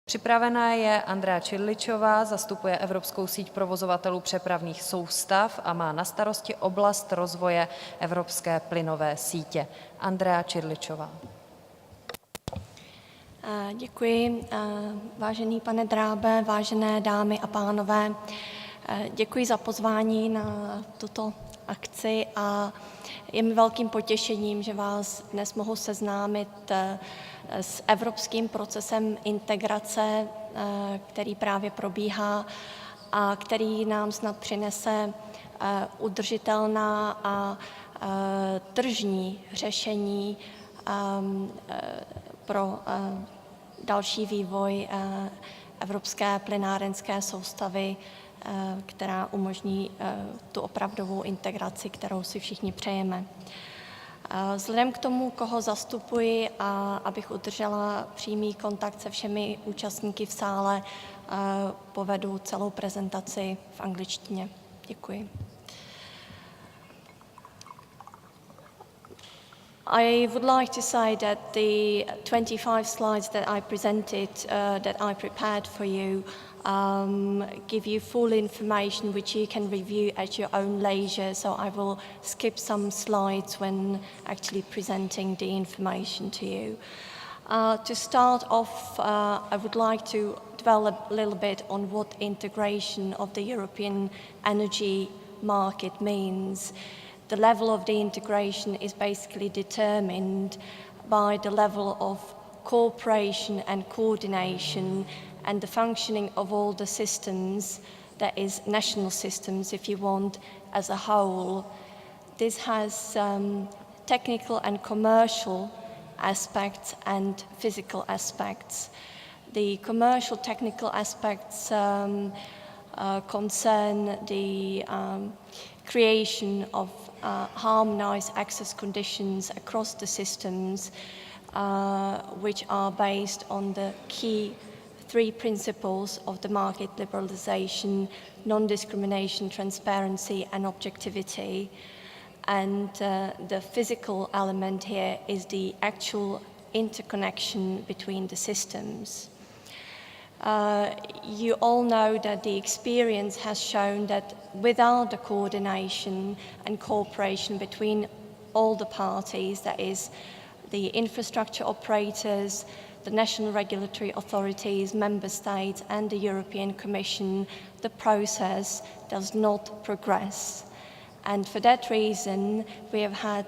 Připravena je Andrea Cerlicova, zastupuje Evropskou síť provozovatelů přepravních soustav a má na starosti oblast rozvoje evropské plynové sítě. Andrea Cerlicova. Děkuji, vážený pane Drábe, vážené dámy a pánové. Děkuji za pozvání na tuto akci a je mi velkým potěšením, že vás dnes mohu seznámit s evropským procesem integrace, který právě probíhá a který nám snad přinese udržitelná a tržní řešení pro další vývoj evropské plynárenské soustavy, která umožní tu opravdovou integraci, kterou si všichni přejeme. Vzhledem k tomu, koho zastupuji a abych udržela přímý kontakt se všemi účastníky v sále, povedu celou prezentaci v angličtině. Děkuji. I would like to say that the 25 slides that I presented, that I prepared for you, give you full information which you can review at your own leisure, so I will skip some slides when actually presenting the information to you. To start off, I would like to dwell a little bit on what integration of the European energy market means. The level of the integration is basically determined by the level of cooperation and coordination and the functioning of all the systems, that is national systems if you want, as a whole. This has technical and commercial aspects and physical aspects. The commercial technical aspects concern the creation of harmonized access conditions across the systems, which are based on the key three principles of the market liberalization: non-discrimination, transparency, and objectivity. And the physical element here is the actual interconnection between the systems. You all know that the experience has shown that without the coordination and cooperation between all the parties, that is the infrastructure operators, the national regulatory authorities, member states and the European Commission, the process does not progress. And for that reason, we have had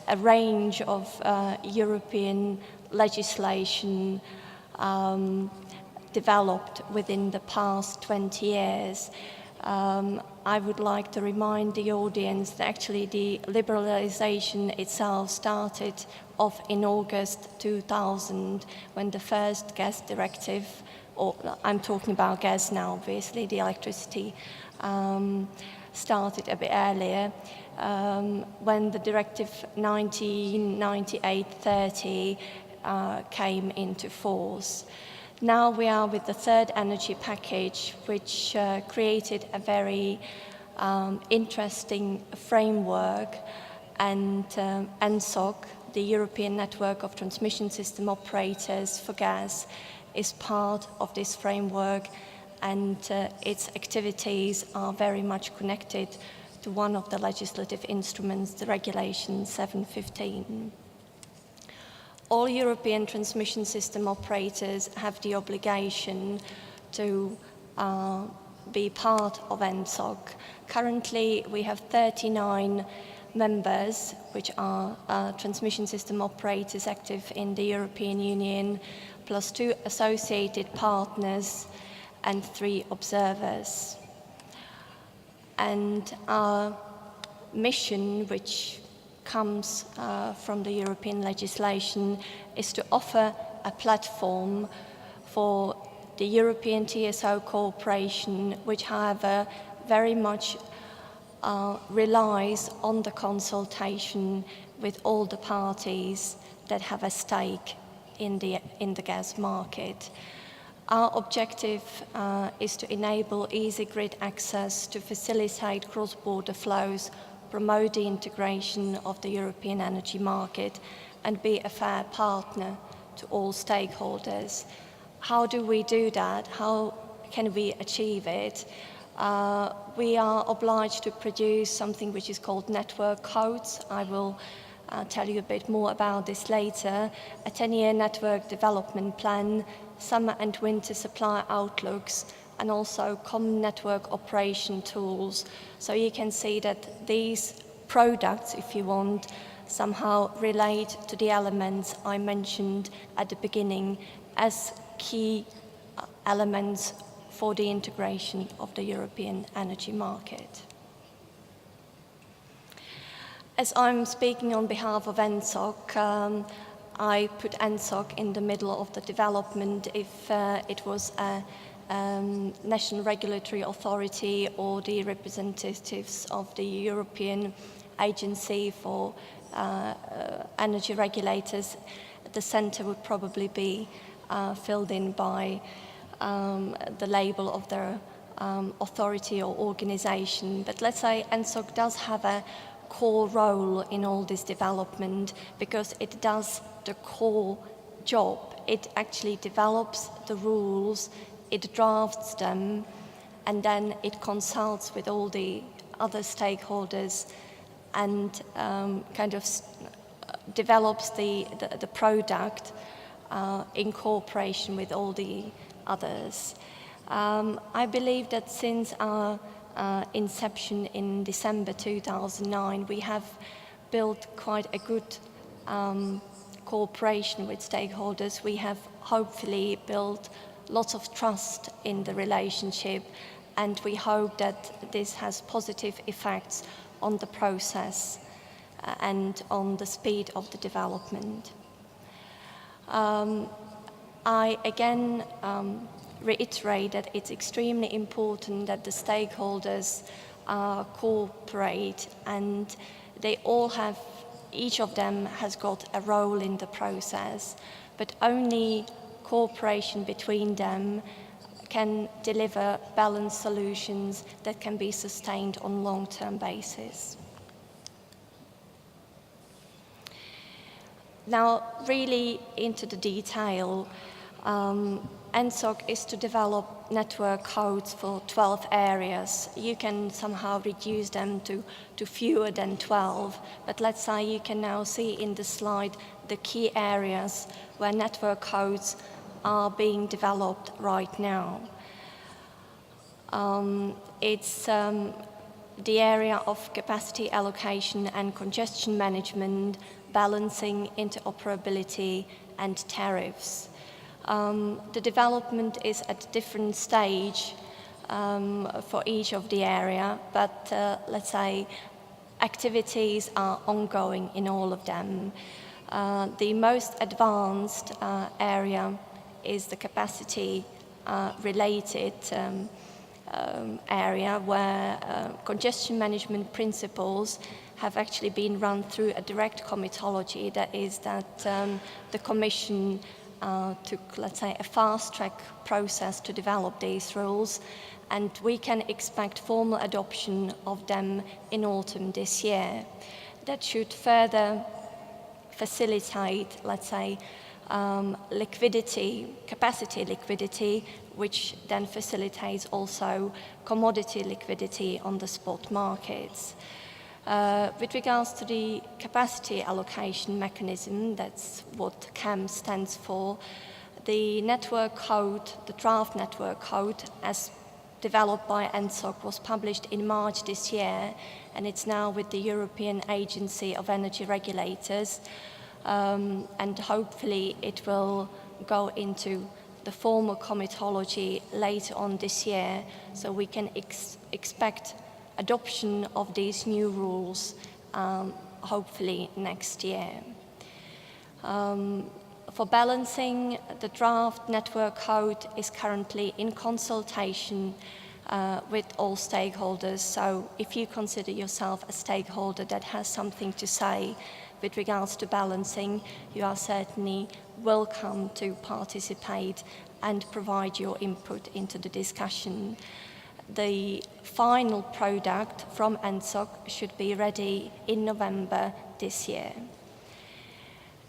a range of European legislation developed within the past 20 years. I would like to remind the audience that actually the liberalization itself started off in August 2000 when the first gas directive, or I'm talking about gas now, obviously, the electricity, started a bit earlier, when the directive 1998-30 came into force. Now we are with the third energy package, which created a very interesting framework, and NSOC, the European Network of Transmission System Operators for gas, is part of this framework, and its activities are very much connected to one of the legislative instruments, the Regulation 715. All European transmission system operators have the obligation to be part of NSOC. Currently, we have 39 members, which are transmission system operators active in the European Union, plus 2 associated partners and 3 observers. And our mission, which comes from the European legislation, is to offer a platform for the European TSO cooperation, which, however, very much relies on the consultation with all the parties that have a stake in the gas market. Our objective is to enable easy grid access to facilitate cross-border flows, promote the integration of the European energy market, and be a fair partner to all stakeholders. how do we do that? How can we achieve it? We are obliged to produce something which is called network codes. I will tell you a bit more about this later. A 10-year network development plan, summer and winter supply outlooks, and also common network operation tools. So you can see that these products, if you want, somehow relate to the elements I mentioned at the beginning as key elements for the integration of the European energy market. As I'm speaking on behalf of ENTSOC, I put ENTSOC in the middle of the development. If it was a national regulatory authority or the representatives of the European Agency for Energy Regulators, the centre would probably be filled in by the label of their authority or organisation. But let's say ENTSOC does have a core role in all this development because it does the core job. It actually develops the rules, it drafts them, and then it consults with all the other stakeholders and kind of develops the product in cooperation with all the others. I believe that since our inception in December 2009, we have built quite a good cooperation with stakeholders. We have hopefully built lots of trust in the relationship, and we hope that this has positive effects on the process and on the speed of the development. I again reiterate that it's extremely important that the stakeholders cooperate, and they all have, each of them has got a role in the process, but only cooperation between them can deliver balanced solutions that can be sustained on a long-term basis. Now, really into the detail, ENTSOC is to develop network codes for 12 areas. You can somehow reduce them to fewer than 12, but let's say you can now see in the slide the key areas where network codes are being developed right now. It's the area of capacity allocation and congestion management, balancing, interoperability, and tariffs. The development is at a different stage for each of the area, but let's say activities are ongoing in all of them. The most advanced area is the capacity related area where congestion management principles have actually been run through a direct comitology. That is that the Commission took, let's say, a fast-track process to develop these rules, and we can expect formal adoption of them in autumn this year. That should further facilitate, let's say, liquidity, capacity liquidity, which then facilitates also commodity liquidity on the spot markets. With regards to the capacity allocation mechanism, that's what CAM stands for, the network code, the draft network code, as developed by ENTSOC, was published in March this year, and it's now with the European Agency of Energy Regulators, and hopefully it will go into the formal comitology later on this year, so we can expect adoption of these new rules hopefully next year. For balancing, the draft network code is currently in consultation with all stakeholders, so if you consider yourself a stakeholder that has something to say with regards to balancing, you are certainly welcome to participate and provide your input into the discussion. The final product from ENTSOC should be ready in November this year.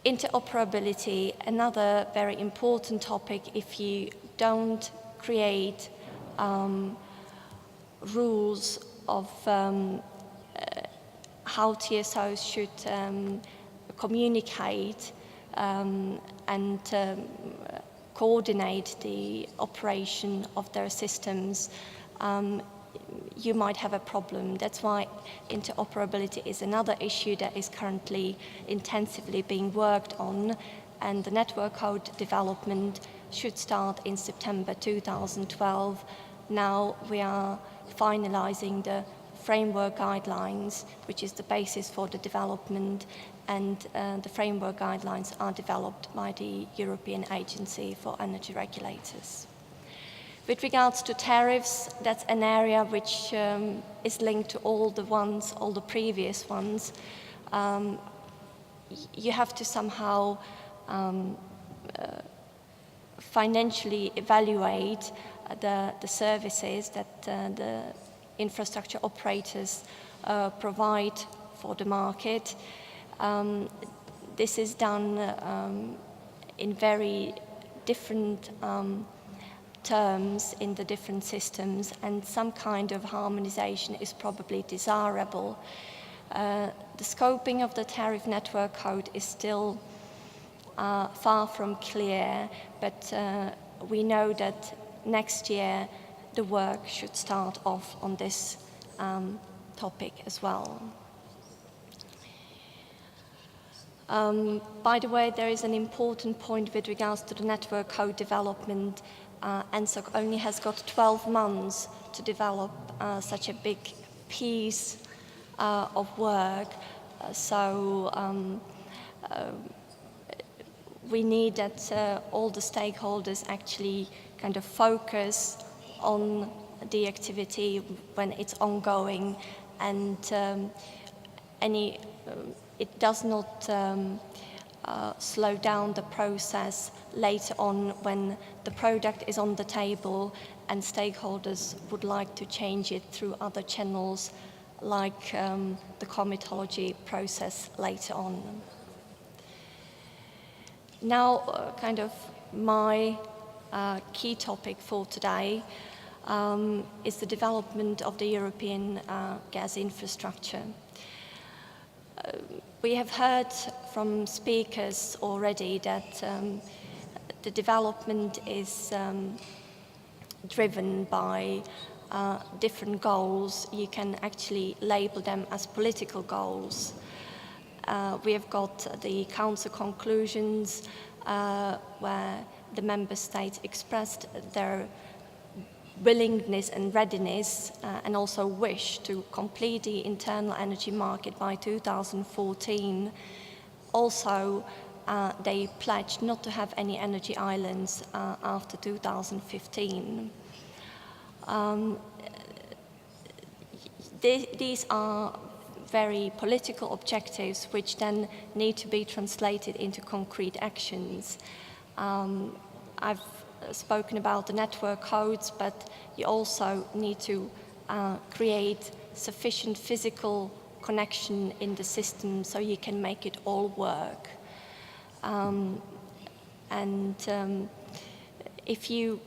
Interoperability, another very important topic. If you don't create rules of how TSOs should communicate and coordinate the operation of their systems, you might have a problem. That's why interoperability is another issue that is currently intensively being worked on, and the network code development should start in September 2012. Now we are finalizing the framework guidelines, which is the basis for the development, and the framework guidelines are developed by the European Agency for Energy Regulators. With regards to tariffs, that's an area which is linked to all the previous ones. You have to somehow financially evaluate the services that the infrastructure operators provide for the market. This is done in very different terms in the different systems, and some kind of harmonization is probably desirable. The scoping of the tariff network code is still far from clear, but we know that next year the work should start off on this topic as well. By the way, there is an important point with regards to the network code development. NSOC only has got 12 months to develop such a big piece of work. We need that all the stakeholders actually kind of focus on the activity when it's ongoing, and it does not slow down the process later on when the product is on the table and stakeholders would like to change it through other channels, like the comitology process later on. Now, kind of my key topic for today is the development of the European gas infrastructure. We have heard from speakers already that the development is driven by different goals. You can actually label them as political goals. We have got the Council conclusions where the member states expressed their willingness and readiness and also wish to complete the internal energy market by 2014. Also, they pledged not to have any energy islands after 2015. These are very political objectives which then need to be translated into concrete actions. I've spoken about the network codes, but you also need to create sufficient physical connection in the system so you can make it all work. If you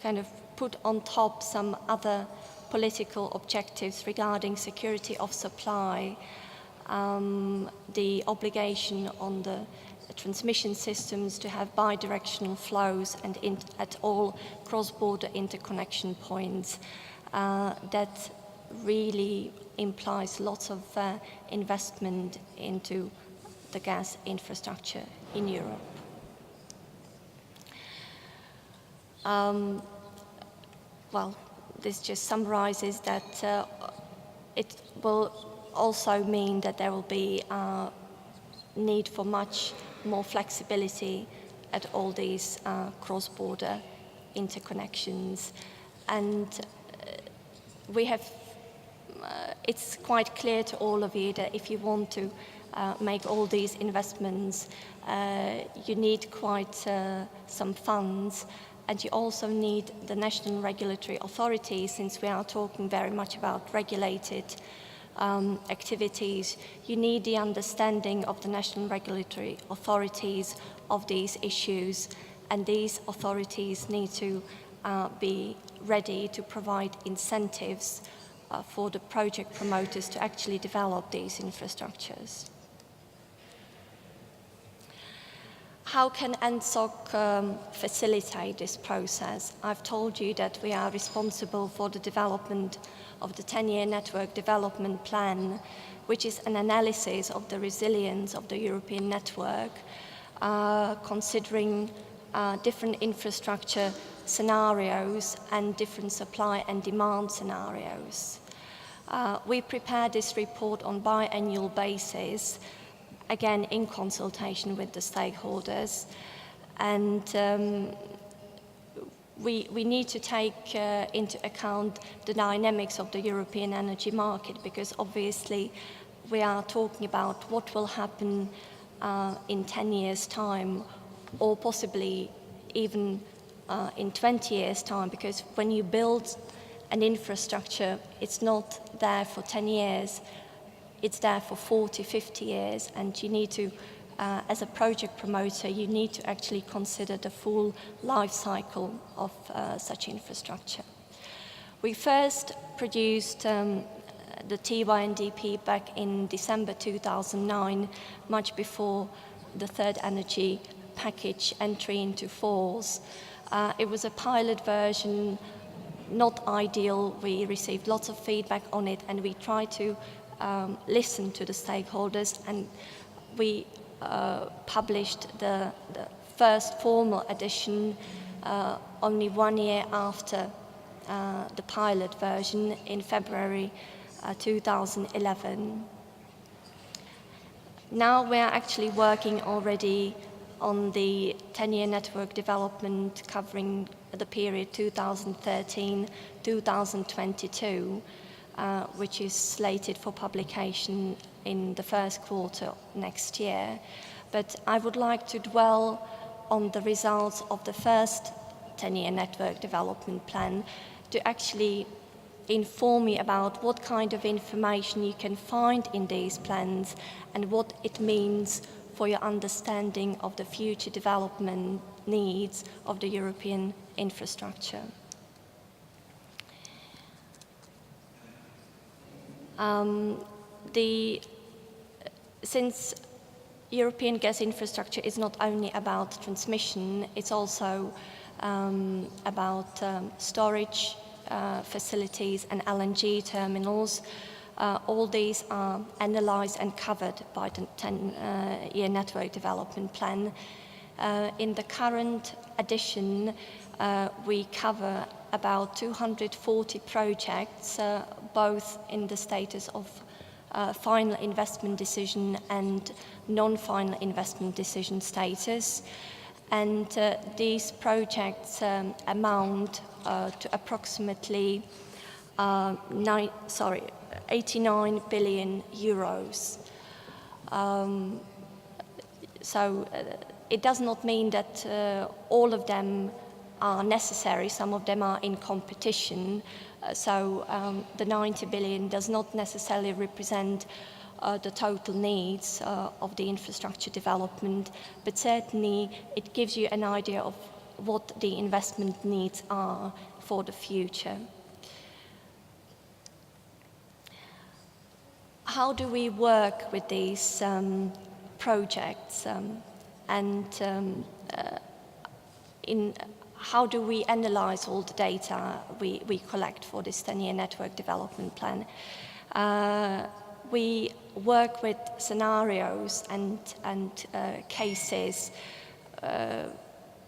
kind of put on top some other political objectives regarding security of supply, the obligation on the transmission systems to have bi-directional flows and at all cross-border interconnection points, that really implies lots of investment into the gas infrastructure in Europe. Well, this just summarizes that it will also mean that there will be need for much more flexibility at all these cross-border interconnections. And we have, it's quite clear to all of you that if you want to make all these investments, you need quite some funds, and you also need the national regulatory authorities, since we are talking very much about regulated activities, you need the understanding of the national regulatory authorities of these issues, and these authorities need to be ready to provide incentives for the project promoters to actually develop these infrastructures. How can NSOC facilitate this process? I've told you that we are responsible for the development of the 10-year network development plan, which is an analysis of the resilience of the European network, considering different infrastructure scenarios and different supply and demand scenarios. We prepare this report on biannual basis, again in consultation with the stakeholders, and we need to take into account the dynamics of the European energy market, because obviously we are talking about what will happen in 10 years' time, or possibly even in 20 years' time, because when you build an infrastructure, it's not there for 10 years, it's there for 40, 50 years, and you need to, as a project promoter, you need to actually consider the full life cycle of such infrastructure. We first produced the TYNDP back in December 2009, much before the third energy package entry into force. It was a pilot version, not ideal. We received lots of feedback on it, and we tried to listen to the stakeholders, and we published the first formal edition only 1 year after the pilot version in February 2011. Now we are actually working already on the 10-year network development covering the period 2013-2022, which is slated for publication in the first quarter next year. But I would like to dwell on the results of the first 10-year network development plan to actually inform you about what kind of information you can find in these plans and what it means for your understanding of the future development needs of the European infrastructure. Since European gas infrastructure is not only about transmission, it's also about storage facilities and LNG terminals. All these are analysed and covered by the 10-year network development plan. In the current edition, we cover about 240 projects, both in the status of final investment decision and non-final investment decision status. And these projects amount to approximately 89 billion euros. So it does not mean that all of them are necessary. Some of them are in competition. So the 90 billion does not necessarily represent the total needs of the infrastructure development, but certainly it gives you an idea of what the investment needs are for the future. How do we work with these projects how do we analyze all the data we collect for this 10-year network development plan? We work with scenarios and cases.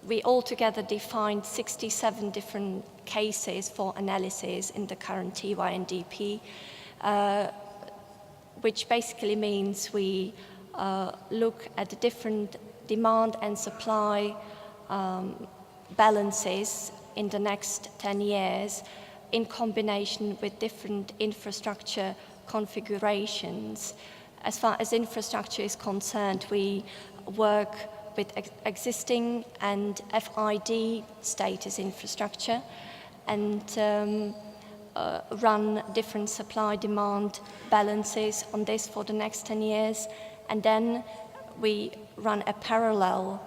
We altogether defined 67 different cases for analysis in the current TYNDP, which basically means we look at the different demand and supply balances in the next 10 years in combination with different infrastructure configurations. As far as infrastructure is concerned, we work with existing and FID status infrastructure, and run different supply-demand balances on this for the next 10 years, and then we run a parallel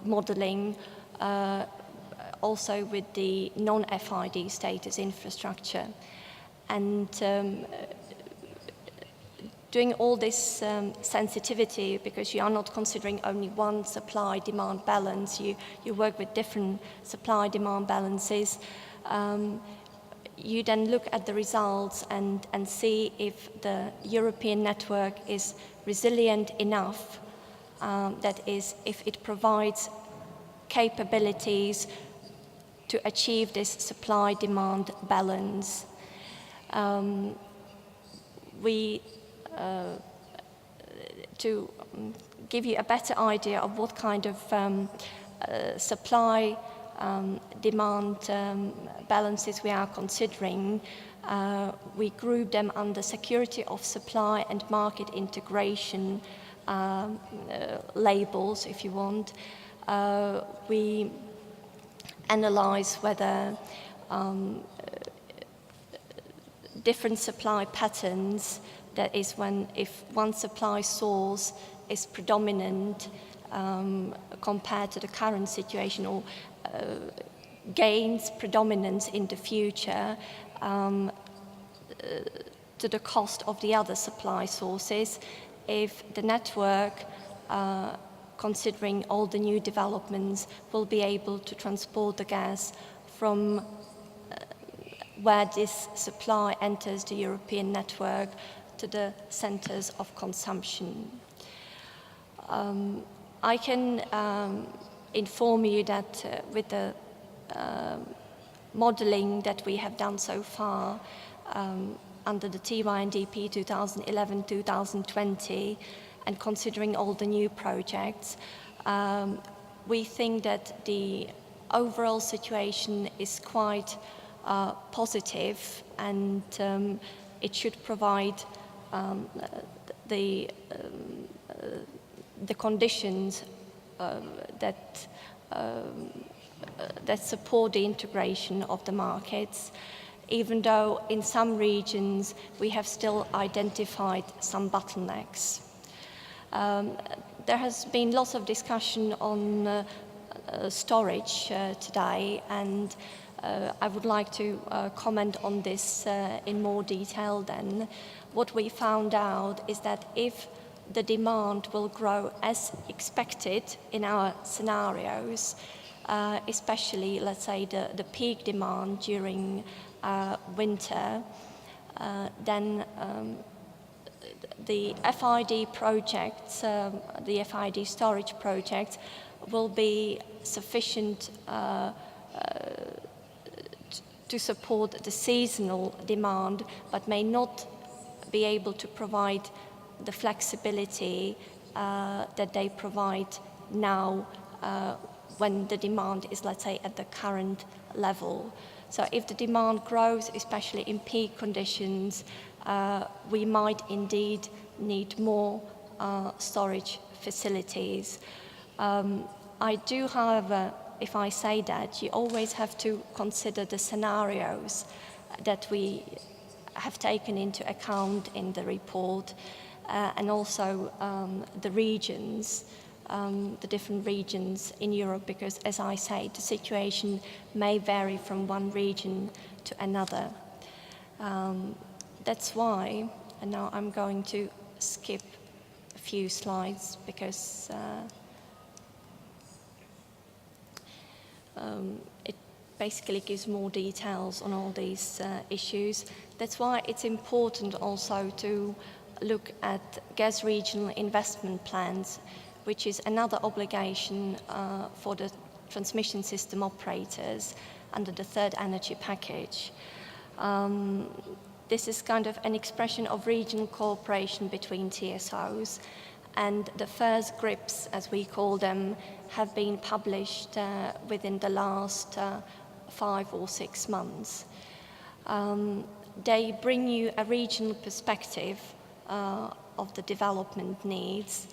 modeling also with the non-FID status infrastructure. And doing all this sensitivity, because you are not considering only one supply-demand balance, you work with different supply-demand balances, you then look at the results and see if the European network is resilient enough, that is, if it provides capabilities to achieve this supply-demand balance. To give you a better idea of what kind of supply demand balances we are considering, we group them under security of supply and market integration labels, if you want. We analyze whether different supply patterns, that is, if one supply source is predominant compared to the current situation, or gains predominance in the future to the cost of the other supply sources, if the network, considering all the new developments, will be able to transport the gas from where this supply enters the European network to the centers of consumption. I can inform you that with the modeling that we have done so far under the TYNDP 2011-2020, and considering all the new projects, we think that the overall situation is quite positive, and it should provide the conditions that support the integration of the markets, even though in some regions we have still identified some bottlenecks. There has been lots of discussion on storage today, and I would like to comment on this in more detail then. What we found out is that if the demand will grow as expected in our scenarios, especially, let's say, the peak demand during winter, then the FID projects, the FID storage projects, will be sufficient to support the seasonal demand, but may not be able to provide the flexibility that they provide now when the demand is, let's say, at the current level. So if the demand grows, especially in peak conditions, we might indeed need more storage facilities. I do, however, if I say that, you always have to consider the scenarios that we have taken into account in the report, and also the regions, the different regions in Europe, because, as I say, the situation may vary from one region to another. That's why, and now I'm going to skip a few slides because it basically gives more details on all these issues. That's why it's important also to look at gas regional investment plans, which is another obligation for the transmission system operators under the third energy package. This is kind of an expression of regional cooperation between TSOs, and the first GRIPs, as we call them, have been published within the last 5 or 6 months. They bring you a regional perspective of the development needs,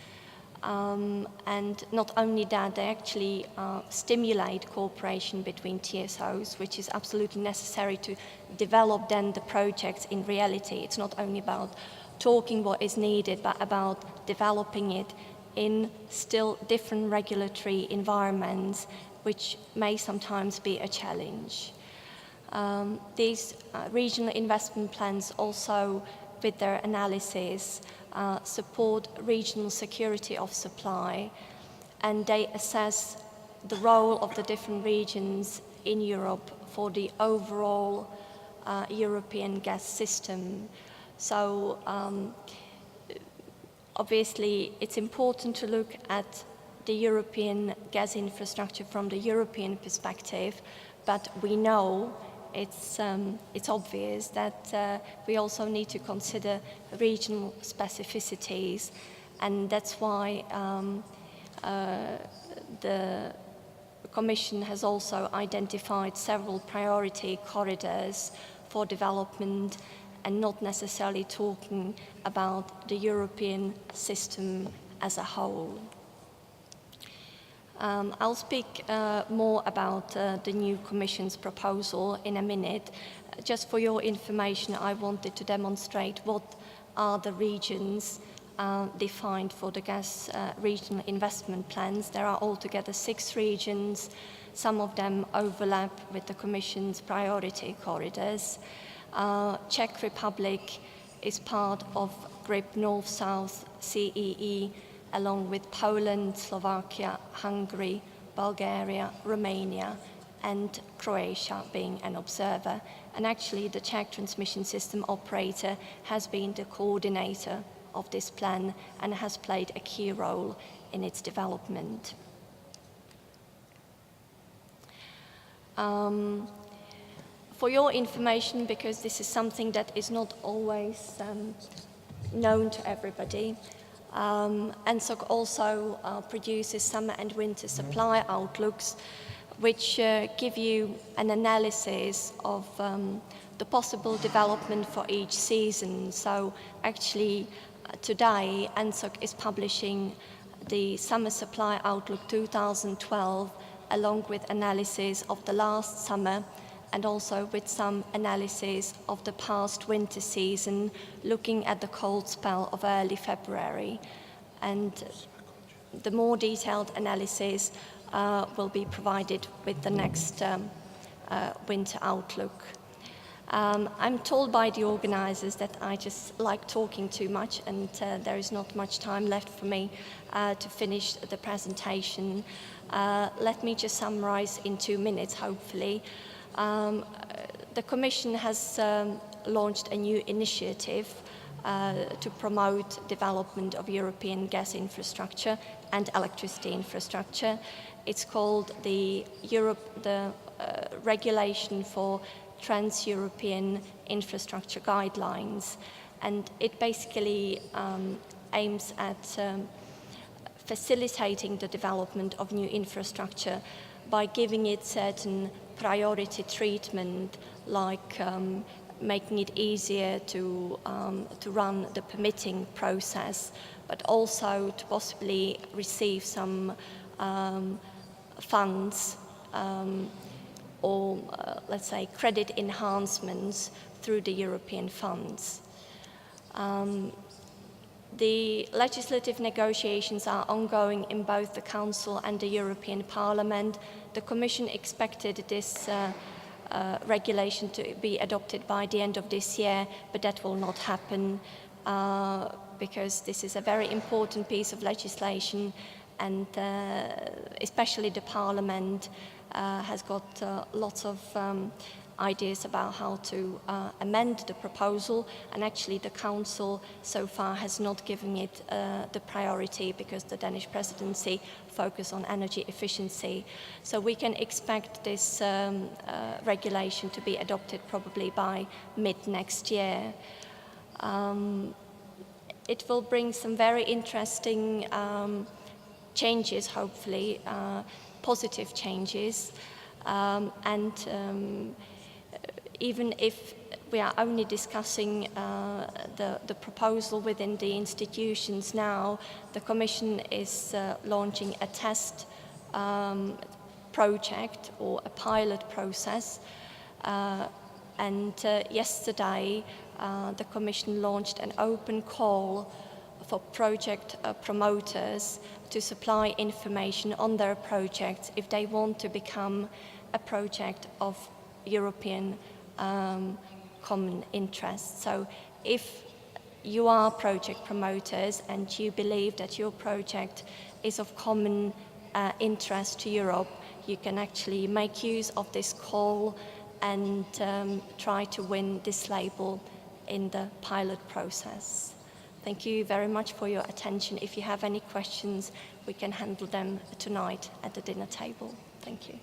And not only that, they actually stimulate cooperation between TSOs, which is absolutely necessary to develop then the projects in reality. It's not only about talking what is needed, but about developing it in still different regulatory environments, which may sometimes be a challenge. These regional investment plans also, with their analysis, support regional security of supply, and they assess the role of the different regions in Europe for the overall European gas system. So obviously it's important to look at the European gas infrastructure from the European perspective, but we know it's obvious that we also need to consider regional specificities, and that's why the Commission has also identified several priority corridors for development, and not necessarily talking about the European system as a whole. I'll speak more about the new Commission's proposal in a minute. Just for your information, I wanted to demonstrate what are the regions defined for the gas regional investment plans. There are altogether 6 regions. Some of them overlap with the Commission's priority corridors. Czech Republic is part of GRIP North-South CEE, along with Poland, Slovakia, Hungary, Bulgaria, Romania, and Croatia being an observer. And actually the Czech transmission system operator has been the coordinator of this plan and has played a key role in its development. For your information, because this is something that is not always known to everybody, ENSOC also produces summer and winter supply outlooks, which give you an analysis of the possible development for each season. So actually today ENSOC is publishing the Summer Supply Outlook 2012 along with analysis of the last summer and also with some analysis of the past winter season, looking at the cold spell of early February. And the more detailed analysis will be provided with the next winter outlook. I'm told by the organizers that I just like talking too much, and there is not much time left for me to finish the presentation. Let me just summarize in 2 minutes, hopefully. The Commission has launched a new initiative to promote development of European gas infrastructure and electricity infrastructure. It's called the Regulation for Trans-European Infrastructure Guidelines, and it basically aims at facilitating the development of new infrastructure by giving it certain priority treatment, like making it easier to run the permitting process, but also to possibly receive some funds or let's say credit enhancements through the European funds. The legislative negotiations are ongoing in both the Council and the European Parliament. The Commission expected this regulation to be adopted by the end of this year, but that will not happen because this is a very important piece of legislation, and especially the Parliament has got lots of ideas about how to amend the proposal, and actually the Council so far has not given it the priority because the Danish presidency focus on energy efficiency. So we can expect this regulation to be adopted probably by mid next year. It will bring some very interesting changes, hopefully, positive changes, and even if we are only discussing the proposal within the institutions now. The Commission is launching a test project or a pilot process. Yesterday, the Commission launched an open call for project promoters to supply information on their projects if they want to become a project of European common interest. So if you are project promoters and you believe that your project is of common interest to Europe, you can actually make use of this call and try to win this label in the pilot process. Thank you very much for your attention. If you have any questions, we can handle them tonight at the dinner table. Thank you.